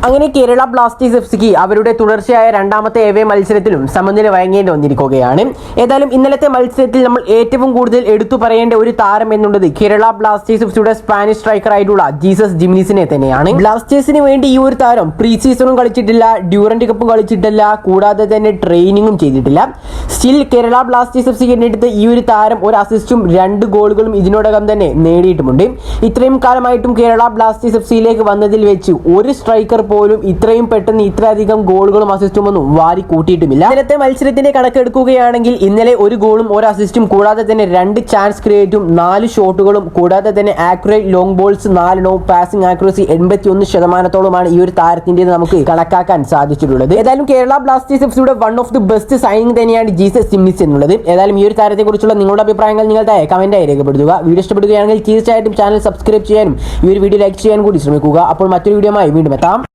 അങ്ങനെ കേരള ബ്ലാസ്റ്റേഴ്സ് എഫ്സിക്ക് അവരുടെ തുടർച്ചയായ രണ്ടാമത്തെ എവേ മത്സരത്തിലും സമനില വഴങ്ങേണ്ടി വന്നിരിക്കുകയാണ്. ഏതായാലും ഇന്നലത്തെ മത്സരത്തിൽ നമ്മൾ ഏറ്റവും കൂടുതൽ എടുത്തു പറയേണ്ട ഒരു താരം എന്നുള്ളത് കേരള ബ്ലാസ്റ്റേഴ്സ് എഫ്സിയുടെ സ്പാനിഷ് സ്ട്രൈക്കർ ആയിട്ടുള്ള ജീസസ് ജിമിനിസിനെ തന്നെയാണ്. ബ്ലാസ്റ്റേഴ്സിന് വേണ്ടി ഈ ഒരു താരം പ്രീ സീസണും കളിച്ചിട്ടില്ല, ഡ്യൂറന്റ് കപ്പും കളിച്ചിട്ടില്ല, കൂടാതെ തന്നെ ട്രെയിനിങ്ങും ചെയ്തിട്ടില്ല. സ്റ്റിൽ കേരള ബ്ലാസ്റ്റേഴ്സ് എഫ്സിക്ക് എടുത്ത് ഈ ഒരു താരം ഒരു അസിസ്റ്റും 2 ഗോളുകളും ഇതിനോടകം തന്നെ നേടിയിട്ടുമുണ്ട്. ഇത്രയും കാലമായിട്ടും കേരള ബ്ലാസ്റ്റേഴ്സ് എഫ്സിയിലേക്ക് വന്നതിൽ വെച്ച് ഒരു സ്ട്രൈക്കർ പോലും ഇത്രയും പെട്ടെന്ന് ഇത്രയധികം ഗോളുകളും അസിസ്റ്റും ഒന്നും വാരി കൂട്ടിയിട്ടുമില്ല. ഇന്നലത്തെ മത്സരത്തിന്റെ കണക്കെടുക്കുകയാണെങ്കിൽ ഇന്നലെ 1 ഗോളും 1 അസിസ്റ്റും കൂടാതെ തന്നെ 2 ചാൻസ് ക്രിയേറ്റും 4 ഷോട്ടുകളും കൂടാതെ തന്നെ accurate long balls 4 passing accuracy 81% ഈ ഒരു താരത്തിന്റെ നമുക്ക് കണക്കാക്കാൻ സാധിച്ചിട്ടുള്ളത്. ഏതായാലും കേരള ബ്ലാസ്റ്റേഴ്സ് എഫ്സിയുടെ one of the best signing തന്നെയാണ് ജീസസ് ജിമിനിസ് എന്നുള്ളത്. ഏതായാലും ഈ ഒരു താരത്തെ കുറിച്ചുള്ള നിങ്ങളുടെ അഭിപ്രായങ്ങൾ നിങ്ങളുടെ കമന്റായി രേഖപ്പെടുത്തുക. വീഡിയോ ഇഷ്ടപ്പെടുകയാണെങ്കിൽ തീർച്ചയായിട്ടും ചാനൽ സബ്സ്ക്രൈബ് ചെയ്യാനും ഈ ഒരു വീഡിയോ ലൈക്ക് ചെയ്യാൻ കൂടി ശ്രമിക്കുക. അപ്പോൾ മറ്റൊരു വീഡിയോയുമായി വീണ്ടും എത്താം.